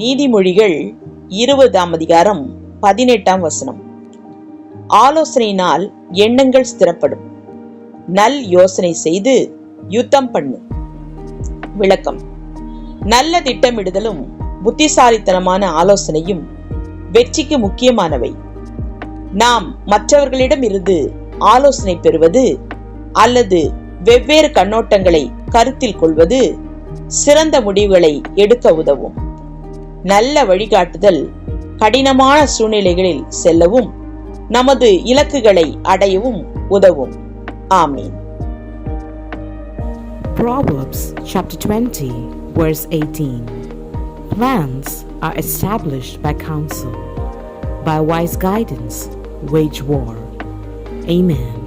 நீதிமொழிகள் 20:18. ஆலோசனையினால் எண்ணங்கள் ஸ்திரப்படும், நல் யோசனை செய்து யுத்தம் பண்ணு. விளக்கம்: நல்ல திட்டமிடுதலும் புத்திசாலித்தனமான ஆலோசனையும் வெற்றிக்கு முக்கியமானவை. நாம் மற்றவர்களிடம் இருந்து ஆலோசனை பெறுவது அல்லது வெவ்வேறு கண்ணோட்டங்களை கருத்தில் கொள்வது சிறந்த முடிவுகளை எடுக்க உதவும். நல்ல வழிகாட்டுதல் கடினமான சூழ்நிலைகளில் செல்லவும் நமது இலக்குகளை அடையவும் உதவும். ஆமீன். Proverbs chapter 20 verse 18. Plans are established by counsel, by wise guidance wage war. Amen.